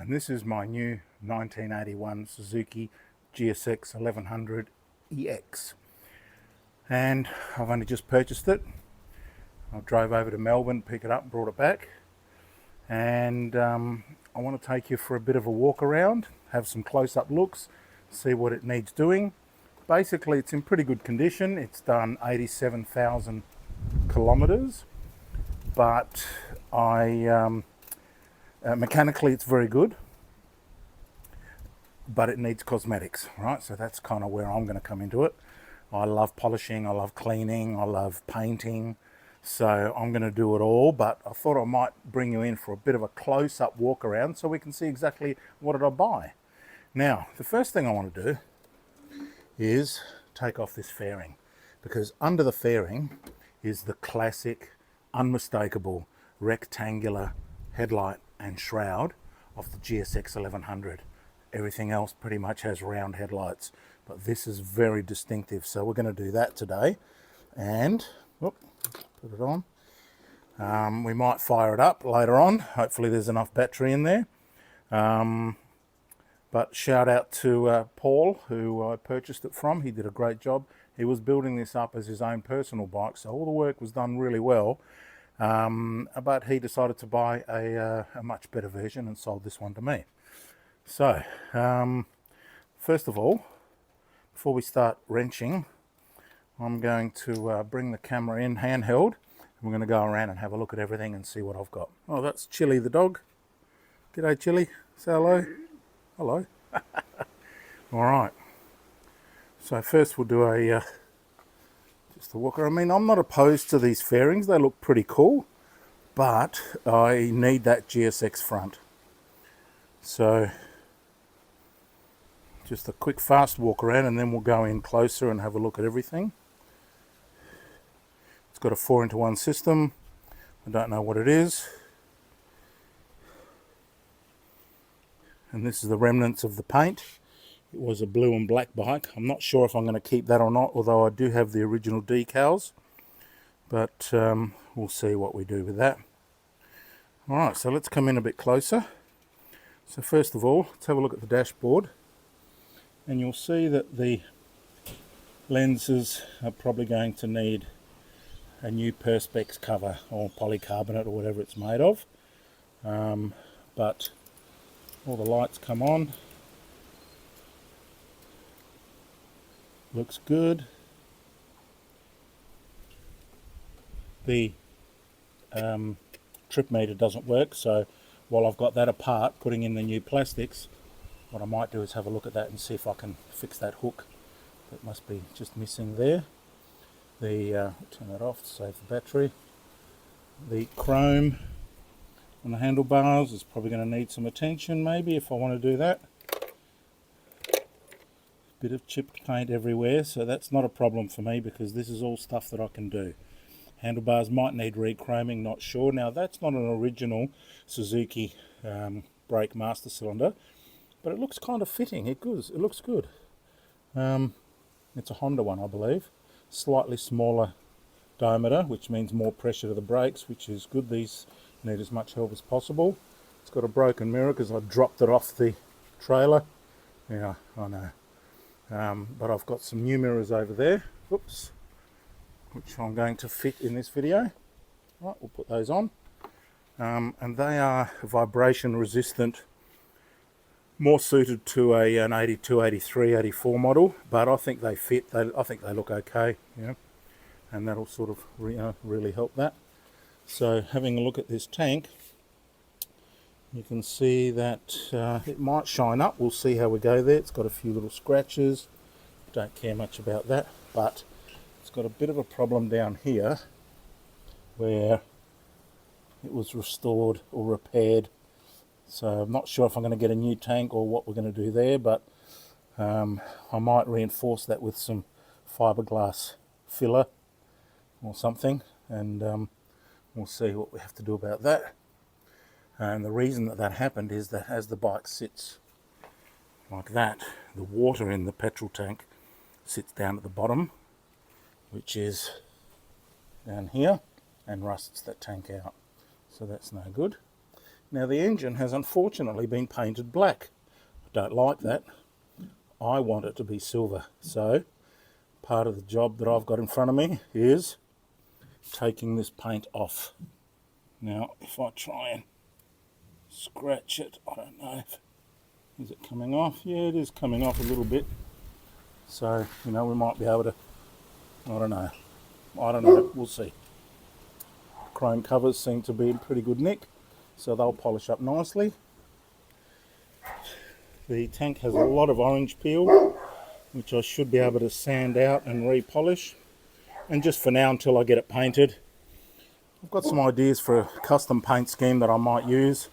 and this is my new 1981 Suzuki GSX1100 EX, and I've only just purchased it. I drove over to Melbourne, pick it up and brought it back, and I want to take you for a bit of a walk around, have some close-up looks, see what it needs doing. Basically, it's in pretty good condition. It's done 87,000 kilometers, but mechanically it's very good, but it needs cosmetics, right? So that's kind of where I'm going to come into it. I love polishing, I love cleaning, I love painting, so I'm going to do it all, but I thought I might bring you in for a bit of a close-up walk around so we can see exactly what did I buy. Now, the first thing I want to do is take off this fairing, because under the fairing is the classic, unmistakable, rectangular headlight and shroud of the GSX1100. Everything else pretty much has round headlights, but this is very distinctive, so we're going to do that today. And put it on. We might fire it up later on. Hopefully there's enough battery in there. But shout out to Paul, who I purchased it from. He did a great job. He was building this up as his own personal bike, so all the work was done really well. But he decided to buy a much better version and sold this one to me. So, first of all, before we start wrenching, I'm going to bring the camera in handheld. We're going to go around and have a look at everything and see what I've got. Oh, that's Chili the dog. G'day, Chili. Say hello. Hello. All right. So first we'll do just a walk around. I mean, I'm not opposed to these fairings. They look pretty cool, but I need that GSX front. So just a quick fast walk around, and then we'll go in closer and have a look at everything. It's got a 4-into-1 system. I don't know what it is. And this is the remnants of the paint. It was a blue and black bike. I'm not sure if I'm going to keep that or not, although I do have the original decals. But we'll see what we do with that. Alright, so let's come in a bit closer. So first of all, let's have a look at the dashboard. And you'll see that the lenses are probably going to need a new perspex cover or polycarbonate or whatever it's made of. But all the lights come on. Looks good. The trip meter doesn't work, so while I've got that apart, putting in the new plastics, what I might do is have a look at that and see if I can fix that hook that must be just missing there. Turn that off to save the battery. The chrome on the handlebars is probably going to need some attention, maybe, if I want to do that. Bit of chipped paint everywhere, so that's not a problem for me because this is all stuff that I can do. Handlebars might need re-chroming, not sure. Now that's not an original Suzuki brake master cylinder, but it looks kind of fitting. It looks good. It's a Honda one, I believe. Slightly smaller diameter, which means more pressure to the brakes, which is good. These need as much help as possible. It's got a broken mirror because I dropped it off the trailer. Yeah, I know. But I've got some new mirrors over there. Oops. Which I'm going to fit in this video. Right, we'll put those on. And they are vibration resistant, more suited to an 82, 83, 84 model, but I think they fit. I think they look okay, you know, and that'll sort of really help that. So having a look at this tank, you can see that it might shine up. We'll see how we go there. It's got a few little scratches. Don't care much about that, but it's got a bit of a problem down here where it was restored or repaired. So I'm not sure if I'm going to get a new tank or what we're going to do there, but I might reinforce that with some fiberglass filler or something, and we'll see what we have to do about that. And the reason that happened is that as the bike sits like that, the water in the petrol tank sits down at the bottom, which is down here, and rusts that tank out. So that's no good. Now the engine has unfortunately been painted black. I don't like that. I want it to be silver. So part of the job that I've got in front of me is taking this paint off. Now if I try and scratch it, I don't know if, is it coming off? Yeah, it is coming off a little bit. So, you know, we might be able to, I don't know, we'll see. Chrome covers seem to be in pretty good nick, so they'll polish up nicely. The tank has a lot of orange peel, which I should be able to sand out and repolish. And just for now, until I get it painted, I've got some ideas for a custom paint scheme that I might use.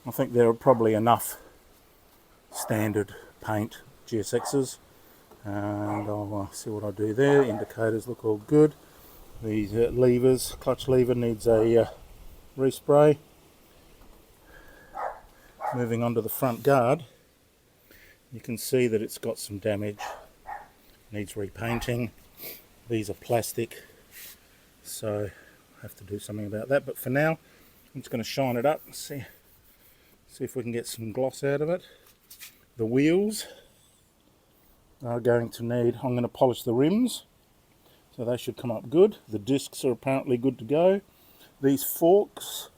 I think there are probably enough standard paint GSXs, and I'll see what I do there. Indicators look all good. These levers, clutch lever needs a respray. Moving on to the front guard, you can see that it's got some damage, needs repainting. These are plastic, so I have to do something about that, but for now I'm just going to shine it up and see if we can get some gloss out of it. The wheels are going to need, I'm going to polish the rims, so they should come up good. The discs are apparently good to go. These forks,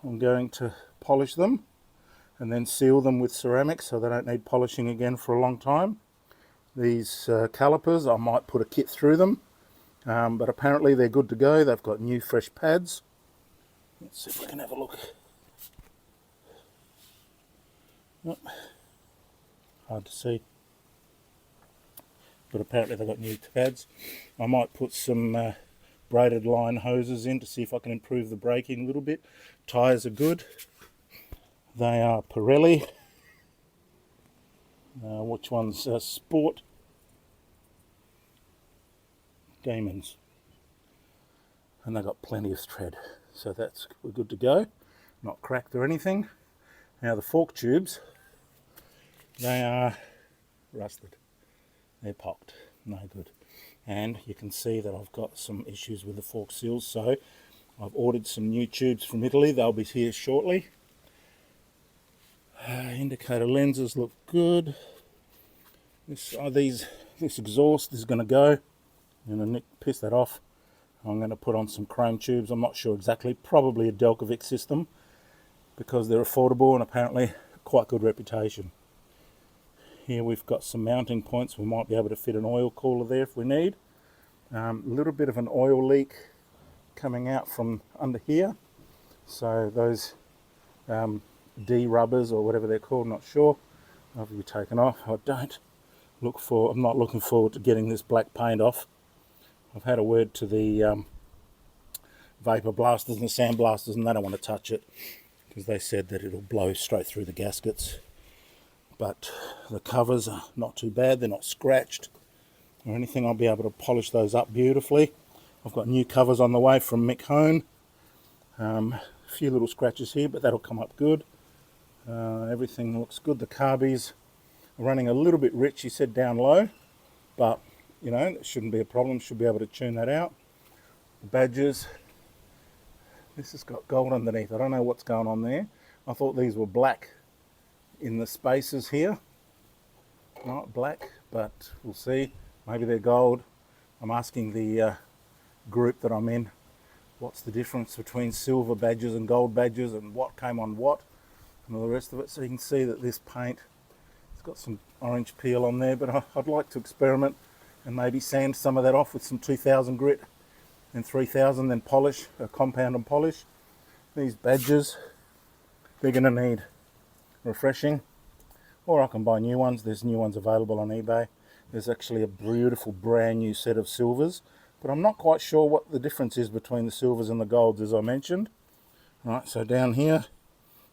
I'm going to polish them and then seal them with ceramic so they don't need polishing again for a long time. These calipers, I might put a kit through them, but apparently they're good to go. They've got new fresh pads. Let's see if we can have a look. Oh, hard to see, but apparently they've got new pads. I might put some braided line hoses in to see if I can improve the braking a little bit. Tyres are good. They are Pirelli. Which one's Sport? Demons. And they've got plenty of tread, so we're good to go. Not cracked or anything. Now the fork tubes, they are rusted. They're pocked, no good. And you can see that I've got some issues with the fork seals, so I've ordered some new tubes from Italy. They'll be here shortly. Indicator lenses look good. This exhaust is going to go. I'm going to piss that off. I'm going to put on some chrome tubes. I'm not sure exactly. Probably a Delkovic system, because they're affordable and apparently quite good reputation. Here we've got some mounting points. We might be able to fit an oil cooler there if we need. A little bit of an oil leak coming out from under here. So those D rubbers or whatever they're called, not sure, have to be taken off. I'm not looking forward to getting this black paint off. I've had a word to the vapor blasters and the sand blasters, and they don't want to touch it because they said that it'll blow straight through the gaskets. But the covers are not too bad. They're not scratched or anything. I'll be able to polish those up beautifully. I've got new covers on the way from Mick Hone. A few little scratches here, but that'll come up good. Everything looks good. The carbies are running a little bit rich, he said, down low, but you know, it shouldn't be a problem. Should be able to tune that out. The badges, this has got gold underneath. I don't know what's going on there. I thought these were black in the spaces here. Not black, but we'll see. Maybe they're gold. I'm asking the group that I'm in, what's the difference between silver badges and gold badges and what came on what and all the rest of it. So you can see that this paint, it's got some orange peel on there, but I'd like to experiment and maybe sand some of that off with some 2000 grit and 3000, then polish, compound and polish. These badges, they're going to need refreshing, or I can buy new ones. There's new ones available on eBay. There's actually a beautiful brand new set of silvers, but I'm not quite sure what the difference is between the silvers and the golds, as I mentioned. Right, so down here,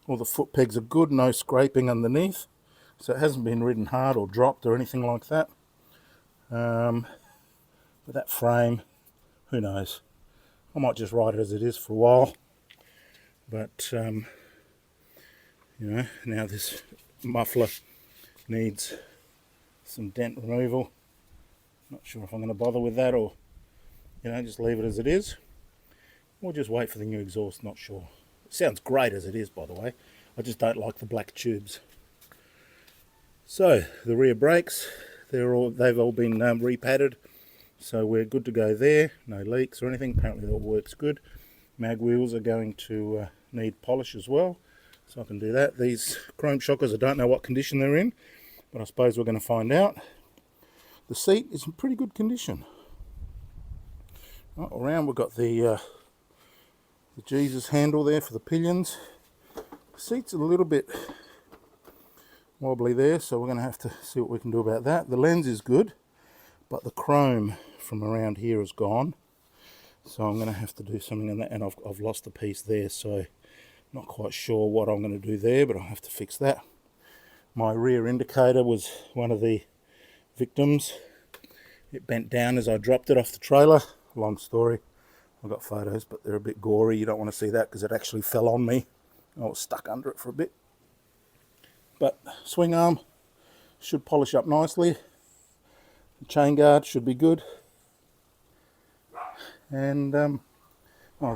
all the foot pegs are good, no scraping underneath, so it hasn't been ridden hard or dropped or anything like that. But that frame, who knows? I might just ride it as it is for a while. But you know, now this muffler needs some dent removal. Not sure if I'm going to bother with that, or you know, just leave it as it is, or just wait for the new exhaust. Not sure. Sounds great as it is, by the way. I just don't like the black tubes. So the rear brakes, they've all been repadded, so we're good to go there. No leaks or anything. Apparently that works good. Mag wheels are going to need polish as well, so I can do that. These chrome shockers, I don't know what condition they're in, but I suppose we're going to find out. The seat is in pretty good condition. Right, around we've got the Jesus handle there for the pillions. The seat's a little bit wobbly there, so we're going to have to see what we can do about that. The lens is good, but the chrome from around here is gone, so I'm going to have to do something on that, and I've lost a piece there, so not quite sure what I'm going to do there, but I'll have to fix that. My rear indicator was one of the victims. It bent down as I dropped it off the trailer. Long story. I've got photos, but they're a bit gory. You don't want to see that because it actually fell on me. I was stuck under it for a bit. But swing arm should polish up nicely. The chain guard should be good. And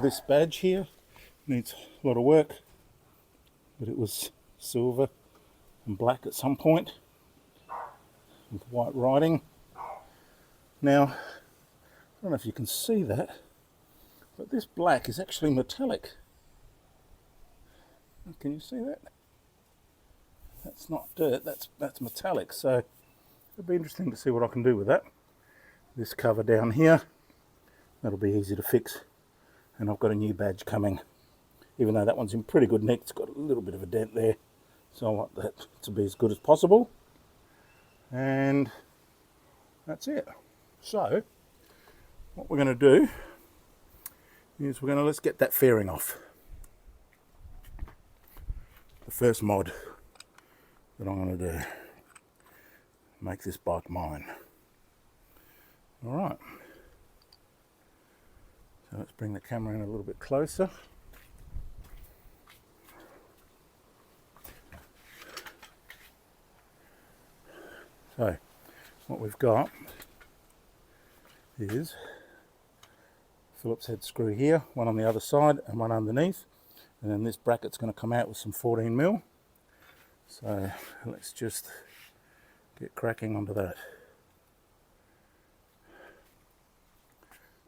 this badge here needs a lot of work, but it was silver and black at some point with white writing. Now, I don't know if you can see that, but this black is actually metallic. Can you see that? That's not dirt, that's metallic, so it'll be interesting to see what I can do with that. This cover down here, that'll be easy to fix, and I've got a new badge coming. Even though that one's in pretty good nick, it's got a little bit of a dent there, so I want that to be as good as possible. And that's it. So what we're going to do is let's get that fairing off. The first mod that I'm going to do, make this bike mine. Alright, so let's bring the camera in a little bit closer. So what we've got is Phillips head screw here, one on the other side and one underneath, and then this bracket's going to come out with some 14mm. So let's just get cracking onto that.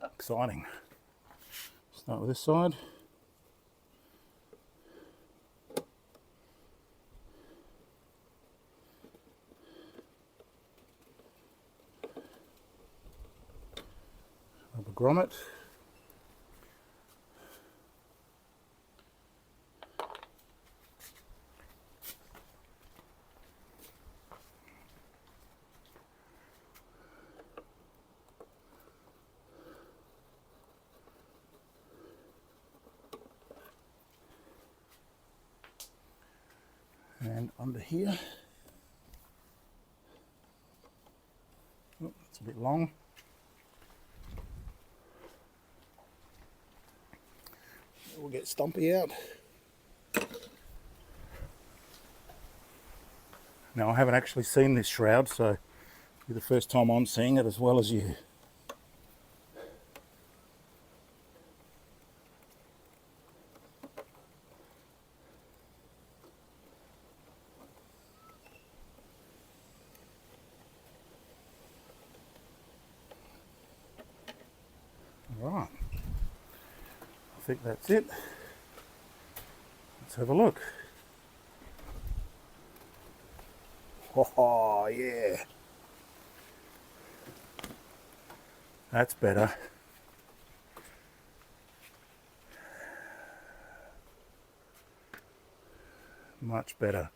Exciting. Start with this side. Rubber grommet. And under here, oh, it's a bit long. We'll get Stumpy out. Now I haven't actually seen this shroud, so it'll be the first time I'm seeing it as well as you. Right, I think that's it. Let's have a look. Oh yeah, that's better. Much better.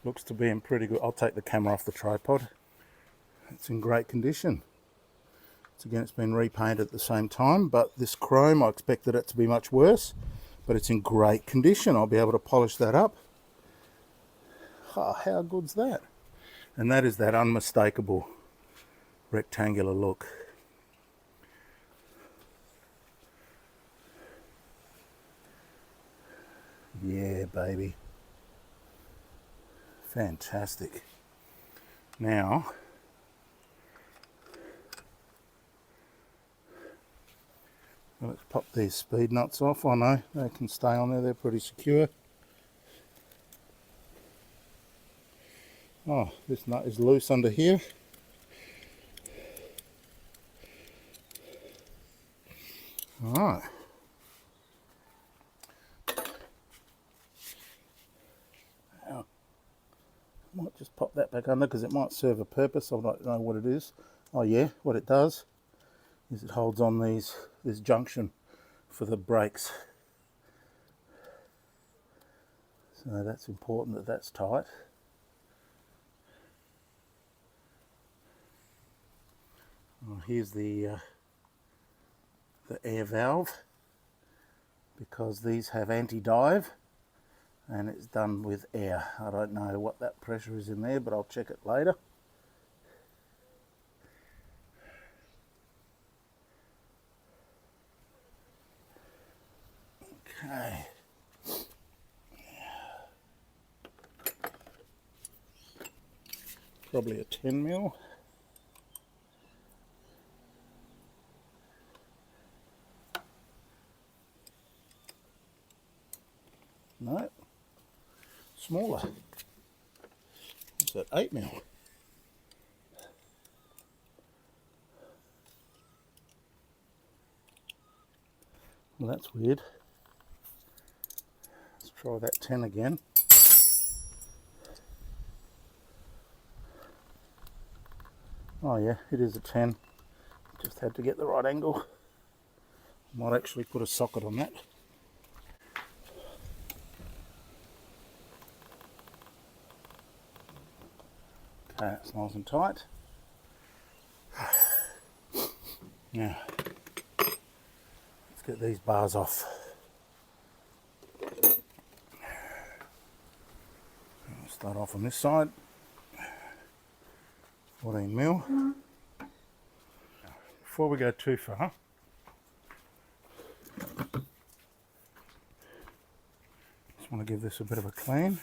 Looks to be in pretty good. I'll take the camera off the tripod. It's in great condition. Again, it's been repainted at the same time, but this chrome, I expected it to be much worse, but it's in great condition. I'll be able to polish that up. Oh, how good's that? And that is that unmistakable rectangular look. Yeah, baby. Fantastic. Now, Let's pop these speed nuts off. I know they can stay on there, they're pretty secure. Oh, this nut is loose under here. Alright. Now, I might just pop that back under because it might serve a purpose. I don't know what it is. Oh yeah, what it does is it holds on this junction for the brakes. So that's important that that's tight. Well, here's the air valve, because these have anti-dive and it's done with air. I don't know what that pressure is in there, but I'll check it later. Okay. Probably a 10 mil. No, smaller. What's that, 8 mil? Well, that's weird. Let's try that 10 again. Oh yeah, it is a 10. Just had to get the right angle. Might actually put a socket on that. Okay, it's nice and tight. Now, let's get these bars off. I'll start off on this side. 14 mil. Before we go too far, just want to give this a bit of a clean.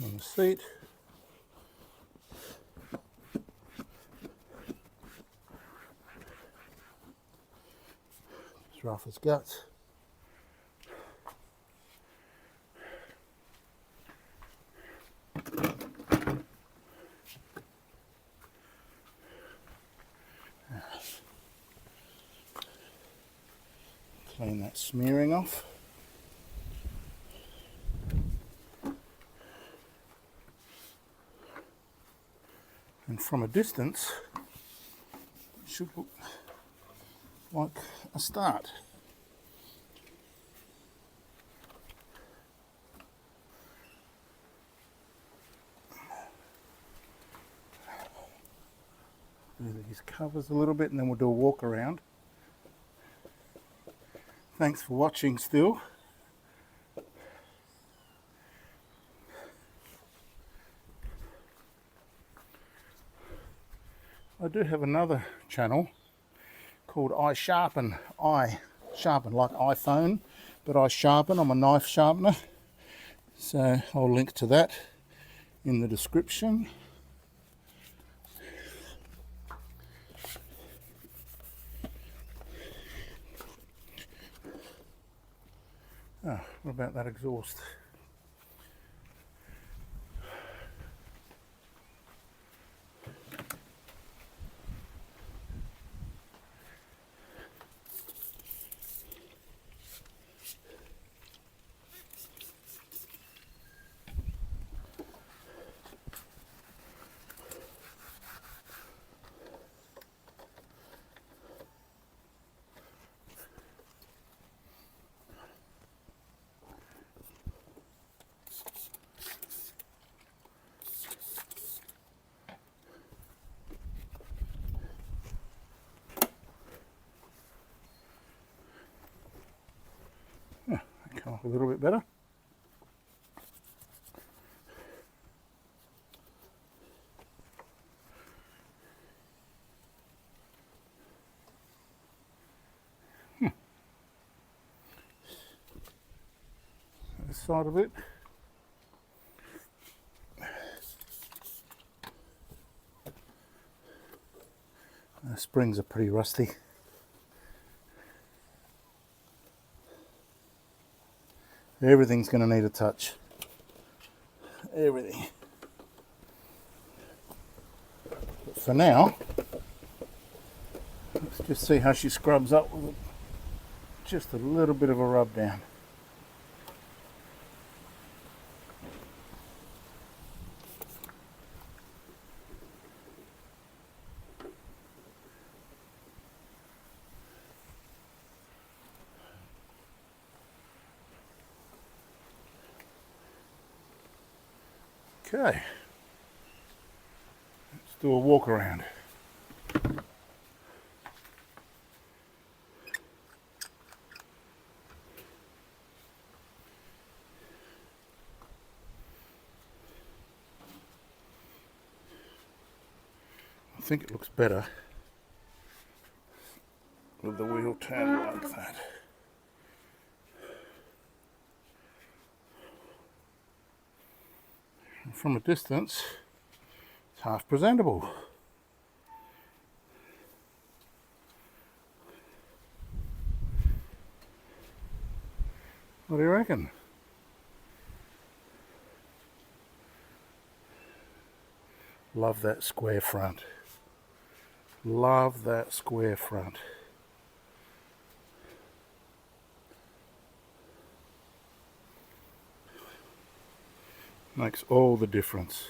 On the seat. It's rough as guts. Clean that smearing off. And from a distance, it should look like a start. Do these covers a little bit and then we'll do a walk around. Thanks for watching still. I do have another channel called I Sharpen like iPhone, but I Sharpen. I'm a knife sharpener, so I'll link to that in the description. Oh, what about that exhaust? a little bit better. This side of it. The springs are pretty rusty. Everything's going to need a touch. Everything. But for now, let's just see how she scrubs up with just a little bit of a rub down. Okay, let's do a walk around. I think it looks better with the wheel turned like that. From a distance, it's half presentable. What do you reckon? Love that square front. Love that square front. Makes all the difference.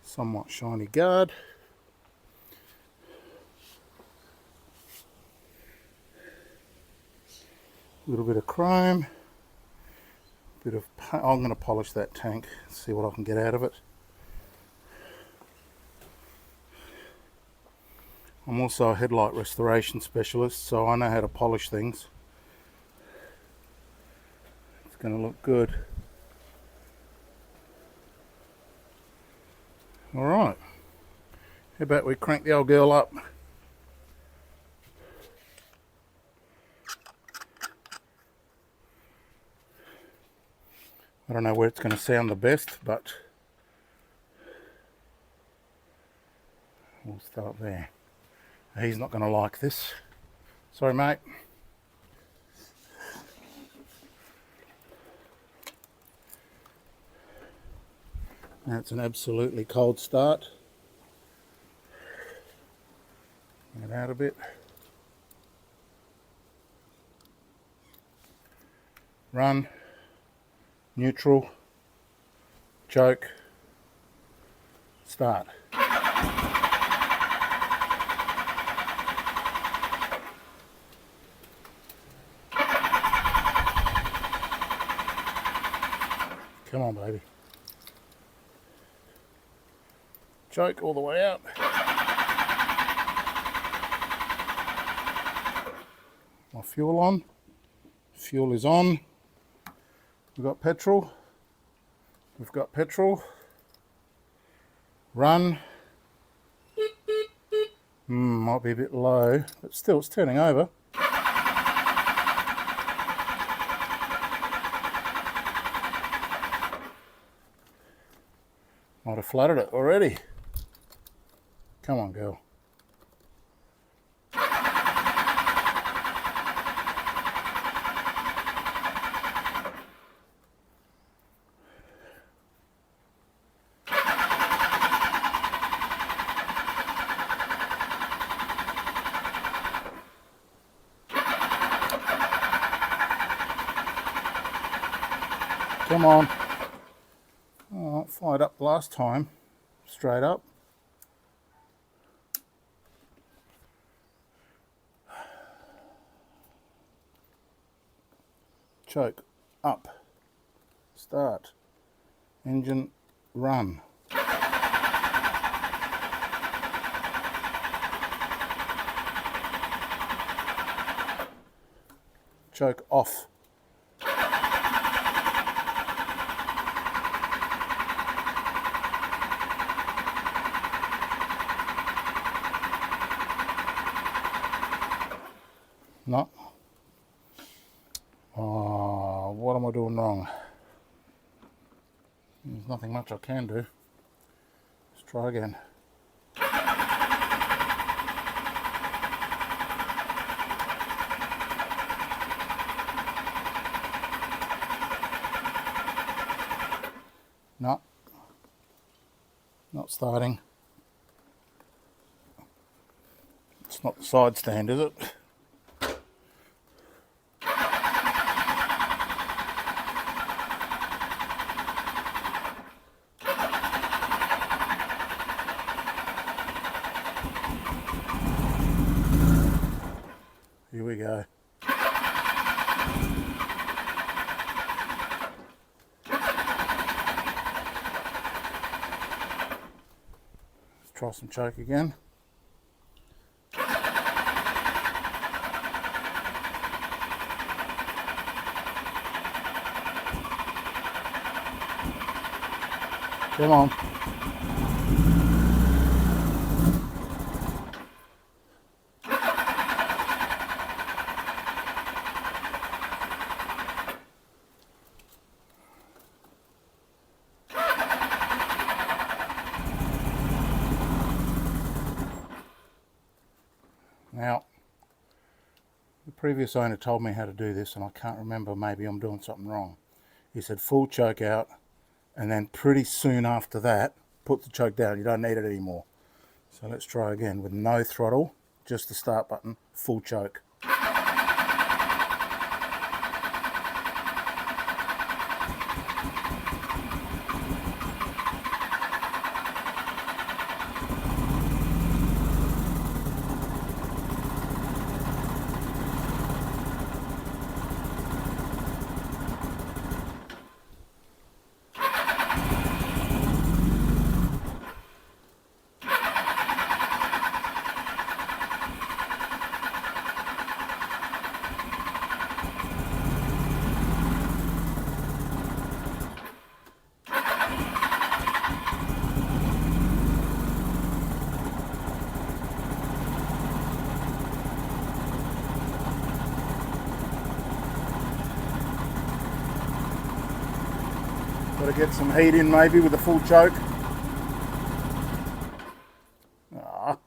Somewhat shiny guard. A little bit of chrome. Bit of paint. I'm going to polish that tank, see what I can get out of it. I'm also a headlight restoration specialist, so I know how to polish things. It's going to look good. Alright, how about we crank the old girl up? I don't know where it's going to sound the best, but we'll start there. He's not going to like this. Sorry, mate. Now it's an absolutely cold start. Bring it out a bit. Run. Neutral. Choke. Start. Come on, baby. Choke all the way out. My fuel on. Fuel is on. We've got petrol. We've got petrol. Run. Might be a bit low, but still it's turning over. Might have flooded it already. Come on, girl. Come on. Oh, fired up last time. Straight up. Choke. Up. Start. Engine. Run. choke off. No. Oh, what am I doing wrong? There's nothing much I can do. Let's try again. No. Not starting. It's not the side stand, is it? Here we go. Let's try some choke again. Come on. Now, the previous owner told me how to do this and I can't remember, maybe I'm doing something wrong. He said full choke out and then pretty soon after that, put the choke down. You don't need it anymore. So let's try again with no throttle, just the start button, full choke. Got to get some heat in maybe with a full choke. Ah.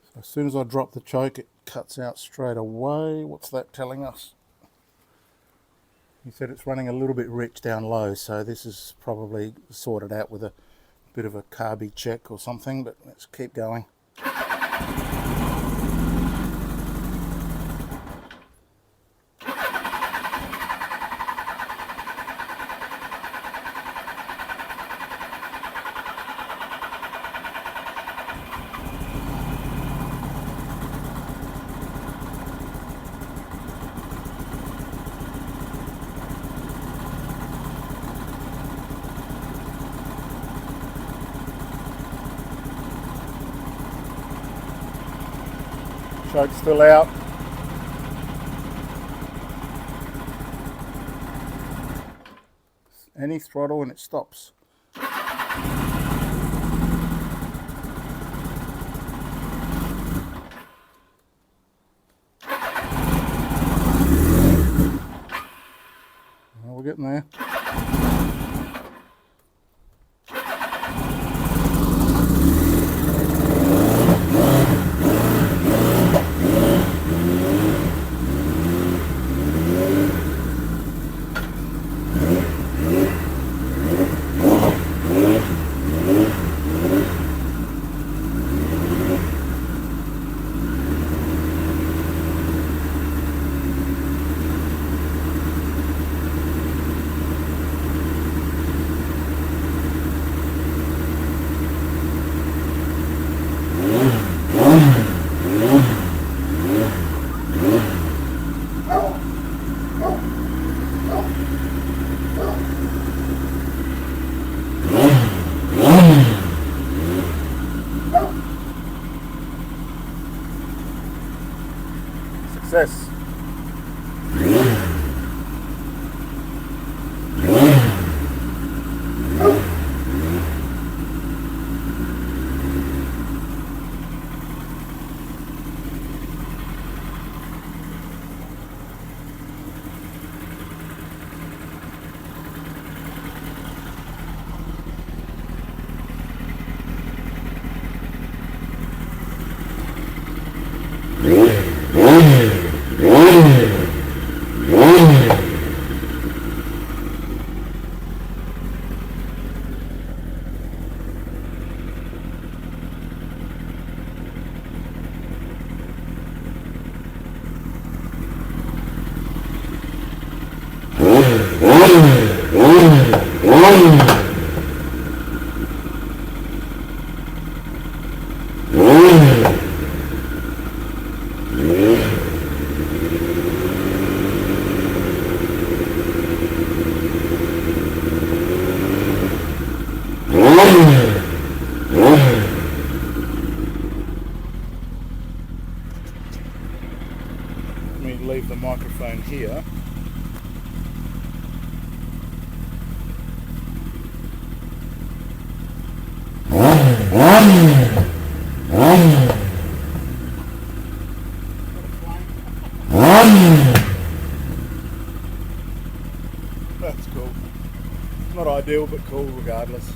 So as soon as I drop the choke, it cuts out straight away. What's that telling us? He said it's running a little bit rich down low, so this is probably sorted out with a bit of a carby check or something, but let's keep going. Choke's still out. Any throttle and it stops. Well, we're getting there. success. Let me leave the microphone here. That's cool. Not ideal, but cool regardless.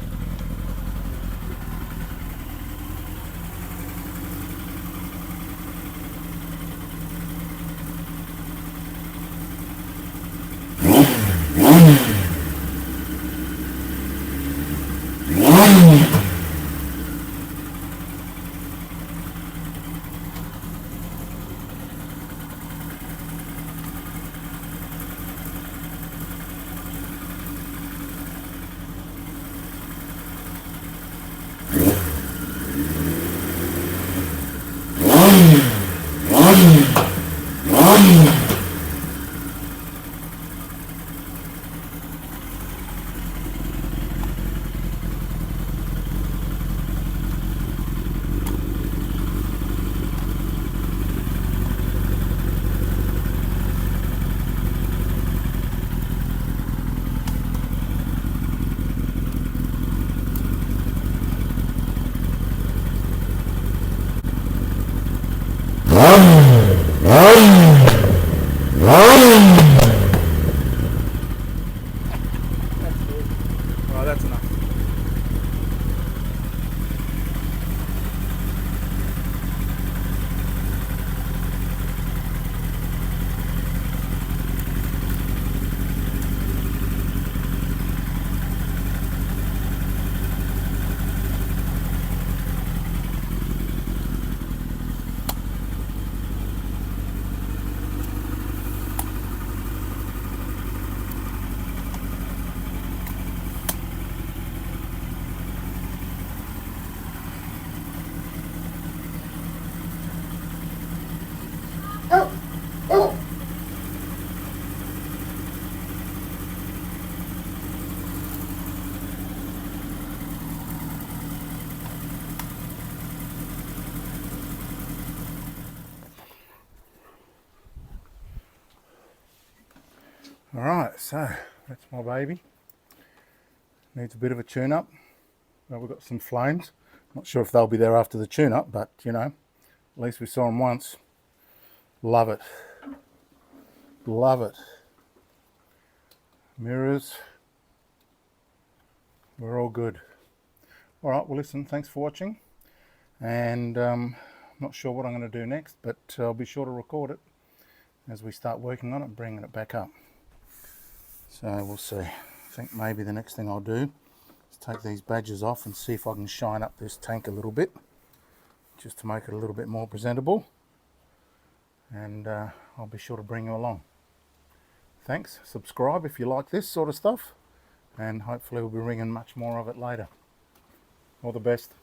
Well, that's enough. Alright, so that's my baby. Needs a bit of a tune-up. Well, we've got some flames. Not sure if they'll be there after the tune-up, but you know, at least we saw them once. Love it. Love it. Mirrors. We're all good. Alright, well listen, thanks for watching. And I'm not sure what I'm going to do next, but I'll be sure to record it as we start working on it and bringing it back up. So we'll see. I think maybe the next thing I'll do is take these badges off and see if I can shine up this tank a little bit, just to make it a little bit more presentable. And I'll be sure to bring you along. Thanks. Subscribe if you like this sort of stuff, and hopefully we'll be bringing much more of it later. All the best.